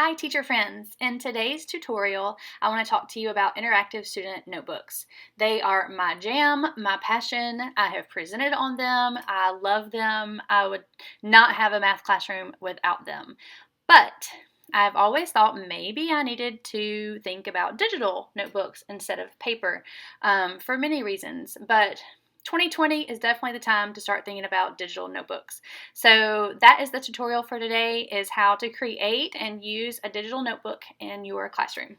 Hi teacher friends! In today's tutorial, I want to talk to you about interactive student notebooks. They are my jam, my passion. I have presented on them. I love them. I would not have a math classroom without them. But I've always thought maybe I needed to think about digital notebooks instead of paper for many reasons. But 2020 is definitely the time to start thinking about digital notebooks. So that is the tutorial for today, is how to create and use a digital notebook in your classroom.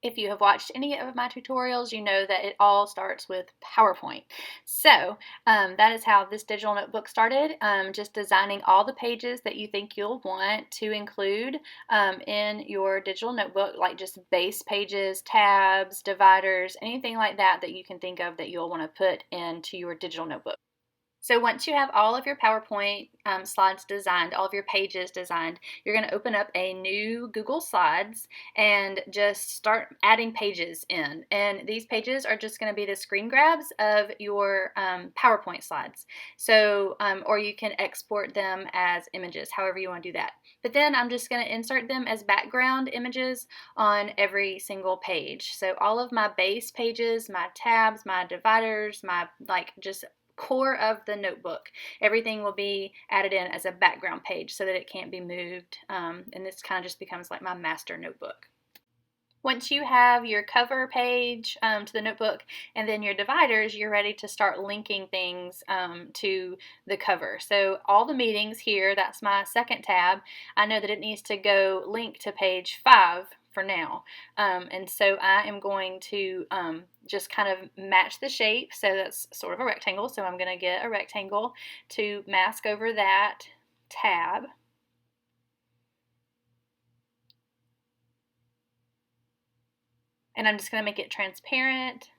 If you have watched any of my tutorials, you know that it all starts with PowerPoint. So that is how this digital notebook started, just designing all the pages that you think you'll want to include in your digital notebook, like just base pages, tabs, dividers, anything like that that you can think of that you'll want to put into your digital notebook. So once you have all of your PowerPoint slides designed, all of your pages designed, you're going to open up a new Google Slides and just start adding pages in. And these pages are just going to be the screen grabs of your PowerPoint slides. So, or you can export them as images, however you want to do that. But then I'm just going to insert them as background images on every single page. So all of my base pages, my tabs, my dividers, my just core of the notebook, everything will be added in as a background page so that it can't be moved, and this kind of just becomes like my master notebook. Once you have your cover page to the notebook and then your dividers, you're ready to start linking things to the cover. So all the meetings here, that's my second tab, I know that it needs to go link to page 5 for now. And so I am going to just kind of match the shape. So that's sort of a rectangle. So I'm going to get a rectangle to mask over that tab. And I'm just going to make it transparent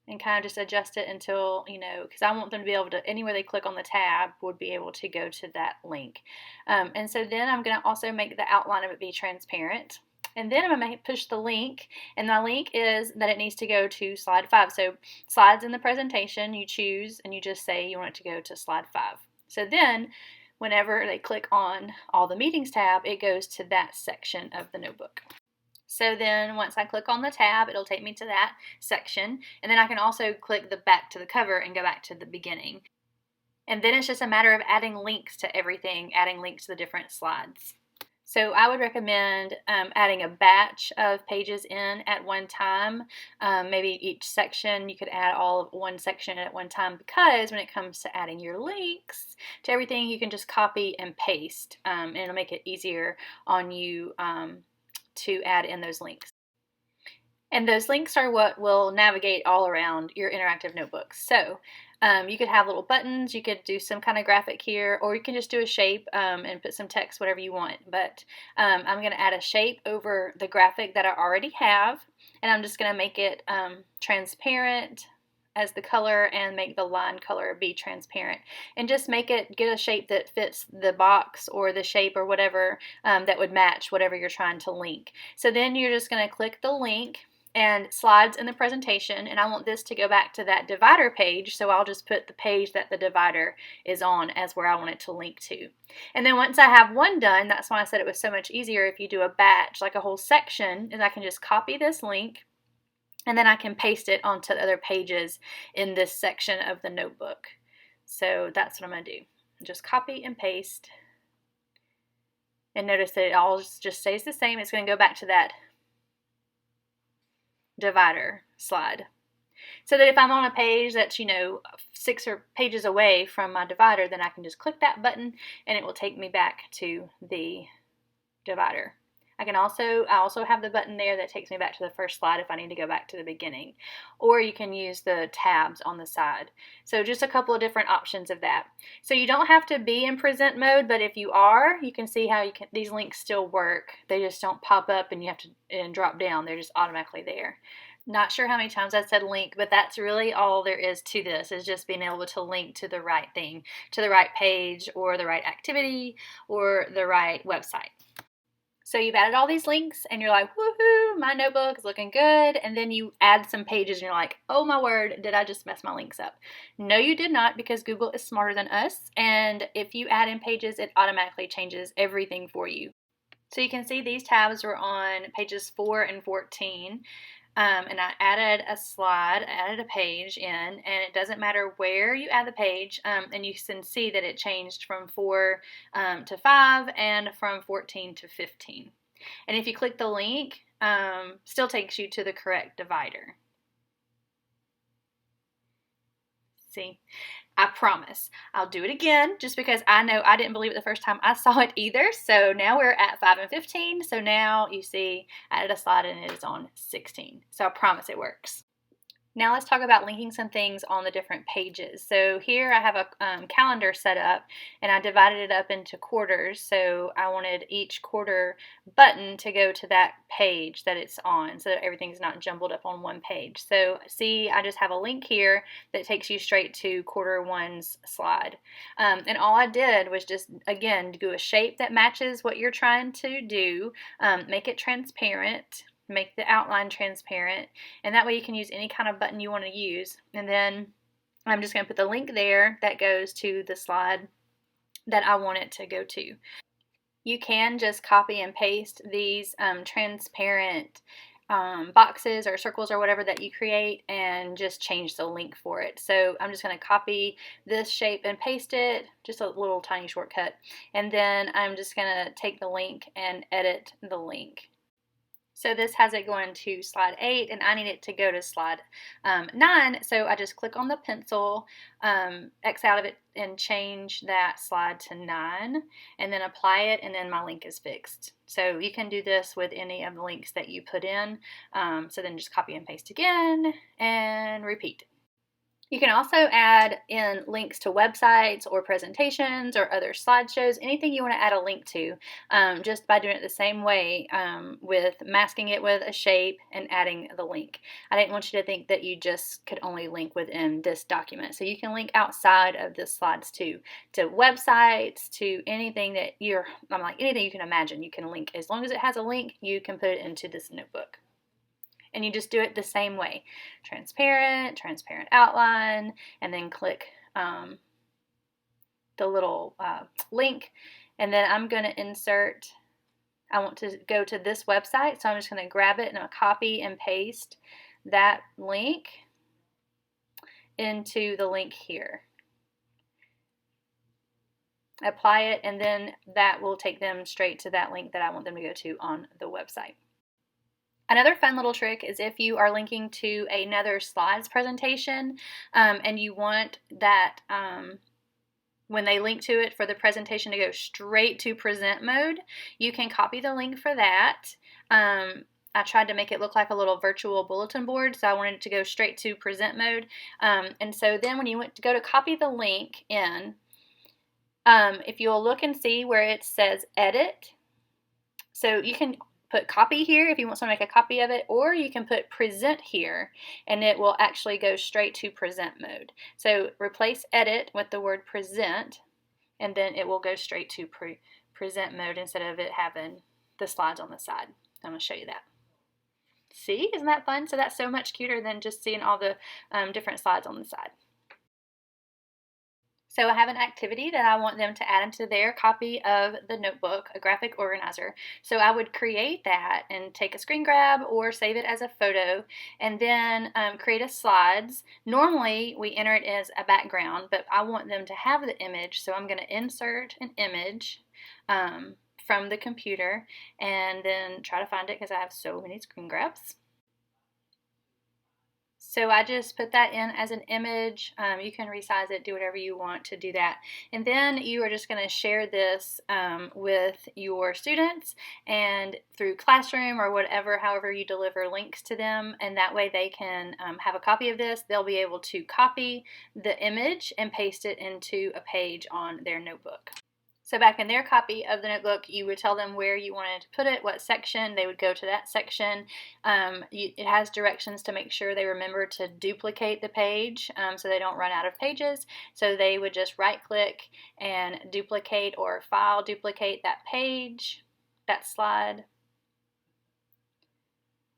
and kind of just adjust it until, because I want them to be able to, anywhere they click on the tab would be able to go to that link. And so then I'm going to also make the outline of it be transparent. And then I'm going to push the link, and the link is that it needs to go to slide 5. So slides in the presentation, you choose, and you just say you want it to go to slide 5. So then whenever they click on all the meetings tab, it goes to that section of the notebook. So then once I click on the tab, it'll take me to that section, and then I can also click the back to the cover and go back to the beginning. And then it's just a matter of adding links to everything, adding links to the different slides. So I would recommend adding a batch of pages in at one time. Maybe each section, you could add all of one section at one time, because when it comes to adding your links to everything, you can just copy and paste, and it'll make it easier on you to add in those links. And those links are what will navigate all around your interactive notebooks. So you could have little buttons, you could do some kind of graphic here, or you can just do a shape and put some text, whatever you want. But I'm going to add a shape over the graphic that I already have, and I'm just going to make it transparent as the color and make the line color be transparent, and just get a shape that fits the box or the shape or whatever that would match whatever you're trying to link. So then you're just going to click the link and slides in the presentation, and I want this to go back to that divider page, so I'll just put the page that the divider is on as where I want it to link to. And then once I have one done, that's why I said it was so much easier if you do a batch, like a whole section, is I can just copy this link, and then I can paste it onto the other pages in this section of the notebook. So that's what I'm going to do. Just copy and paste. And notice that it all just stays the same. It's going to go back to that divider slide. So that if I'm on a page that's, 6 pages away from my divider, then I can just click that button and it will take me back to the divider. I also have the button there that takes me back to the first slide if I need to go back to the beginning. Or you can use the tabs on the side. So just a couple of different options of that. So you don't have to be in present mode, but if you are, you can see how these links still work. They just don't pop up and you have to drop down. They're just automatically there. Not sure how many times I said link, but that's really all there is to this, is just being able to link to the right thing, to the right page or the right activity or the right website. So you've added all these links and you're like, woohoo, my notebook is looking good. And then you add some pages and you're like, oh my word, did I just mess my links up? No, you did not, because Google is smarter than us. And if you add in pages, it automatically changes everything for you. So you can see these tabs were on pages 4 and 14. And I added a slide, added a page in, and it doesn't matter where you add the page, and you can see that it changed from 4 to 5 and from 14 to 15. And if you click the link, still takes you to the correct divider. See? I promise. I'll do it again just because I know I didn't believe it the first time I saw it either. So now we're at 5 and 15. So now you see I added a slide and it is on 16. So I promise it works. Now let's talk about linking some things on the different pages. So here I have a calendar set up, and I divided it up into quarters. So I wanted each quarter button to go to that page that it's on so that everything's not jumbled up on one page. So see, I just have a link here that takes you straight to quarter one's slide. And all I did was just, again, do a shape that matches what you're trying to do, make it transparent, make the outline transparent, and that way you can use any kind of button you want to use. And then I'm just going to put the link there that goes to the slide that I want it to go to. You can just copy and paste these transparent boxes or circles or whatever that you create and just change the link for it. So I'm just going to copy this shape and paste it, just a little tiny shortcut, and then I'm just going to take the link and edit the link. So this has it going to slide 8, and I need it to go to slide 9. So I just click on the pencil, X out of it, and change that slide to 9, and then apply it, and then my link is fixed. So you can do this with any of the links that you put in. So then just copy and paste again, and repeat. You can also add in links to websites or presentations or other slideshows, anything you want to add a link to, just by doing it the same way, with masking it with a shape and adding the link. I didn't want you to think that you just could only link within this document. So you can link outside of the slides too, to websites, to anything that anything you can imagine, you can link. As long as it has a link, you can put it into this notebook. And you just do it the same way. Transparent outline, and then click the little link. And then I'm going to insert, I want to go to this website, so I'm just going to grab it and I'll copy and paste that link into the link here. Apply it, and then that will take them straight to that link that I want them to go to on the website. Another fun little trick is if you are linking to another slides presentation, and you want that when they link to it for the presentation to go straight to present mode, you can copy the link for that. I tried to make it look like a little virtual bulletin board, so I wanted it to go straight to present mode. And so then when you went to go to copy the link in, if you'll look and see where it says edit, so you can put copy here if you want someone to make a copy of it, or you can put present here and it will actually go straight to present mode. So replace edit with the word present, and then it will go straight to present mode instead of it having the slides on the side. I'm going to show you that. See, isn't that fun? So that's so much cuter than just seeing all the different slides on the side. So I have an activity that I want them to add into their copy of the notebook, a graphic organizer. So I would create that and take a screen grab or save it as a photo, and then create a slides. Normally we enter it as a background, but I want them to have the image, so I'm going to insert an image from the computer and then try to find it because I have so many screen grabs. So I just put that in as an image. You can resize it, do whatever you want to do that. And then you are just going to share this with your students and through Classroom or whatever, however you deliver links to them. And that way they can have a copy of this. They'll be able to copy the image and paste it into a page on their notebook. So back in their copy of the notebook, you would tell them where you wanted to put it, what section. They would go to that section. It has directions to make sure they remember to duplicate the page so they don't run out of pages. So they would just right-click and duplicate or file duplicate that page, that slide.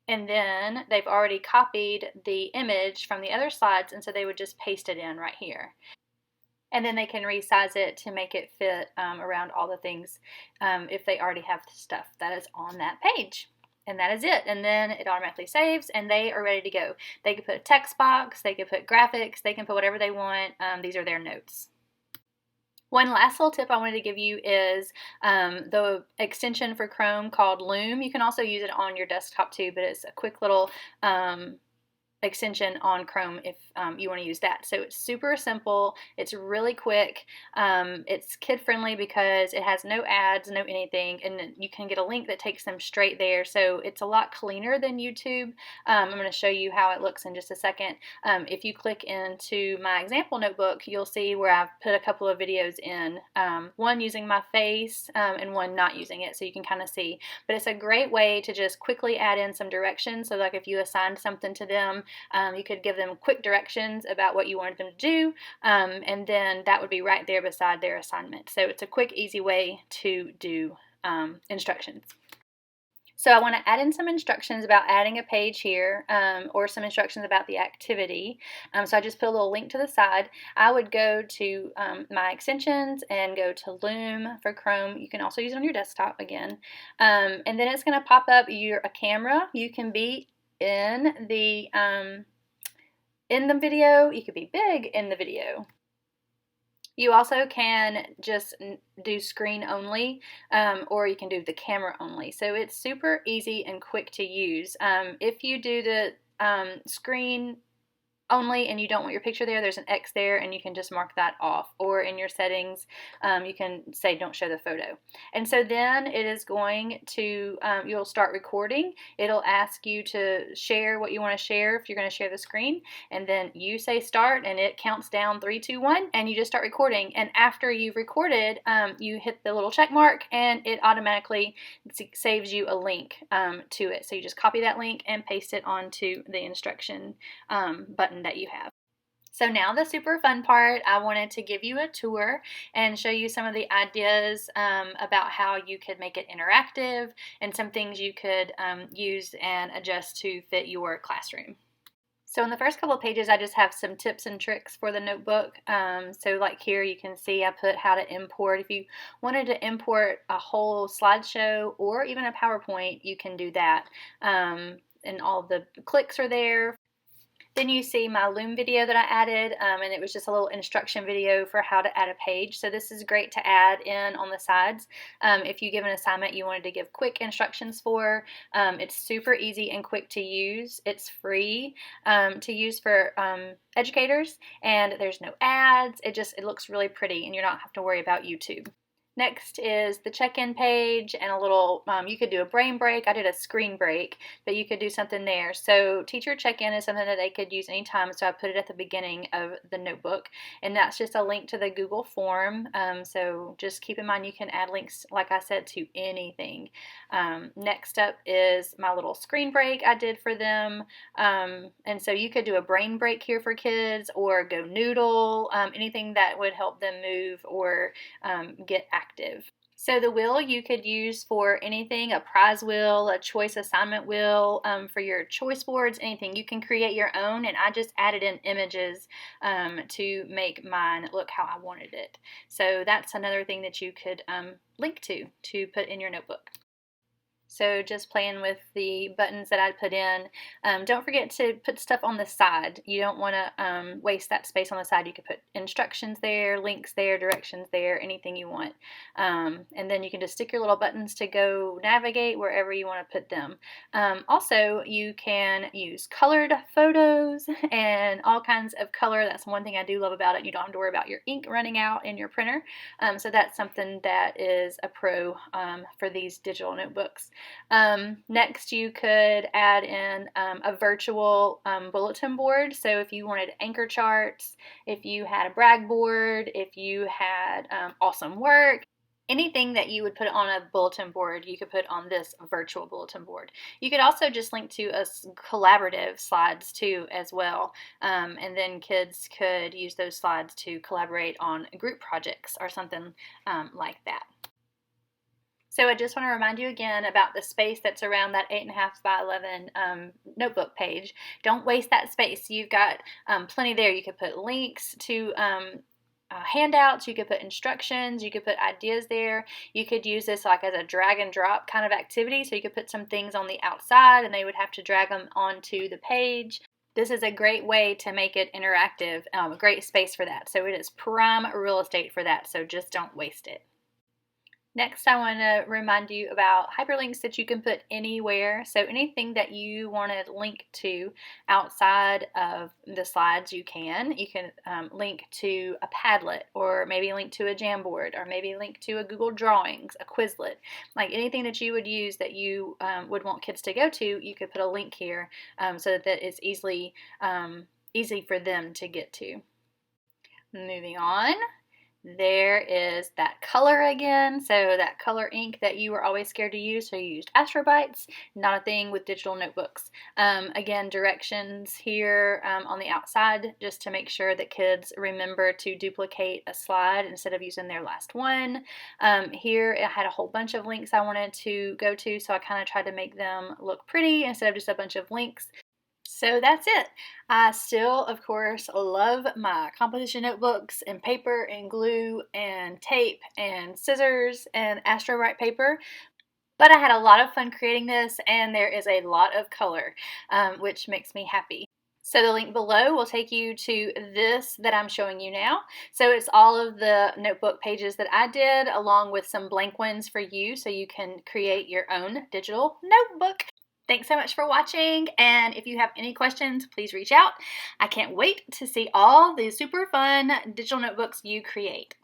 And then they've already copied the image from the other slides, and so they would just paste it in right here. And then they can resize it to make it fit around all the things if they already have stuff that is on that page. And that is it. And then it automatically saves and they are ready to go. They can put a text box, they can put graphics, they can put whatever they want. These are their notes. One last little tip I wanted to give you is the extension for Chrome called Loom. You can also use it on your desktop too, but it's a quick little extension on Chrome if you want to use that. So it's super simple, it's really quick, it's kid friendly because it has no ads, no anything, and you can get a link that takes them straight there. So it's a lot cleaner than YouTube. I'm going to show you how it looks in just a second. If you click into my example notebook, you'll see where I've put a couple of videos in, one using my face and one not using it, so you can kind of see. But it's a great way to just quickly add in some directions. So like if you assigned something to them, you could give them quick directions about what you wanted them to do, and then that would be right there beside their assignment. So it's a quick, easy way to do instructions. So I want to add in some instructions about adding a page here, or some instructions about the activity. So I just put a little link to the side. I would go to my extensions and go to Loom for Chrome. You can also use it on your desktop again. And then it's going to pop up a camera. You can be in the video, you could be big in the video. You also can just do screen only, or you can do the camera only. So it's super easy and quick to use. If you do the screen only and you don't want your picture there, there's an X there and you can just mark that off, or in your settings you can say don't show the photo. And so then it is going to you'll start recording. It'll ask you to share what you want to share if you're going to share the screen, and then you say start and it counts down 3, 2, 1 and you just start recording. And after you've recorded, you hit the little check mark and it automatically saves you a link to it. So you just copy that link and paste it onto the instruction button that you have. So now the super fun part, I wanted to give you a tour and show you some of the ideas about how you could make it interactive and some things you could use and adjust to fit your classroom. So in the first couple of pages, I just have some tips and tricks for the notebook. So like here, you can see I put how to import. If you wanted to import a whole slideshow or even a PowerPoint, you can do that. And all the clicks are there. Then you see my Loom video that I added, and it was just a little instruction video for how to add a page. So this is great to add in on the sides. If you give an assignment you wanted to give quick instructions for, it's super easy and quick to use. It's free to use for educators, and there's no ads. It looks really pretty, and you don't have to worry about YouTube. Next is the check-in page and a little, you could do a brain break. I did a screen break, but you could do something there. So teacher check-in is something that they could use anytime, so I put it at the beginning of the notebook, and that's just a link to the Google form. So just keep in mind you can add links, like I said, to anything. Next up is my little screen break I did for them, and so you could do a brain break here for kids, or go noodle, anything that would help them move or get active. So the wheel you could use for anything, a prize wheel, a choice assignment wheel, for your choice boards, anything. You can create your own, and I just added in images to make mine look how I wanted it. So that's another thing that you could link to put in your notebook. So just playing with the buttons that I put in. Don't forget to put stuff on the side. You don't want to waste that space on the side. You could put instructions there, links there, directions there, anything you want. And then you can just stick your little buttons to go navigate wherever you want to put them. Also, you can use colored photos and all kinds of color. That's one thing I do love about it. You don't have to worry about your ink running out in your printer. So that's something that is a pro for these digital notebooks. Next, you could add in a virtual bulletin board. So if you wanted anchor charts, if you had a brag board, if you had awesome work, anything that you would put on a bulletin board, you could put on this virtual bulletin board. You could also just link to a collaborative slides too as well, and then kids could use those slides to collaborate on group projects or something like that. So I just want to remind you again about the space that's around that 8.5 by 11 notebook page. Don't waste that space. You've got plenty there. You could put links to handouts, you could put instructions, you could put ideas there. You could use this like as a drag and drop kind of activity, so you could put some things on the outside and they would have to drag them onto the page. This is a great way to make it interactive, a great space for that. So it is prime real estate for that, so just don't waste it. Next, I want to remind you about hyperlinks that you can put anywhere. So anything that you want to link to outside of the slides, you can. You can link to a Padlet, or maybe link to a Jamboard, or maybe link to a Google Drawings, a Quizlet. Like anything that you would use that you would want kids to go to, you could put a link here so that it's easy for them to get to. Moving on. There is that color again. So that color ink that you were always scared to use, so you used Astrobrights, not a thing with digital notebooks. Again, directions here on the outside, just to make sure that kids remember to duplicate a slide instead of using their last one. Here I had a whole bunch of links I wanted to go to, so I kind of tried to make them look pretty instead of just a bunch of links. So that's it. I still, of course, love my composition notebooks and paper and glue and tape and scissors and Astrobright paper. But I had a lot of fun creating this, and there is a lot of color, which makes me happy. So the link below will take you to this that I'm showing you now. So it's all of the notebook pages that I did, along with some blank ones for you, so you can create your own digital notebook. Thanks so much for watching, and if you have any questions, please reach out. I can't wait to see all the super fun digital notebooks you create.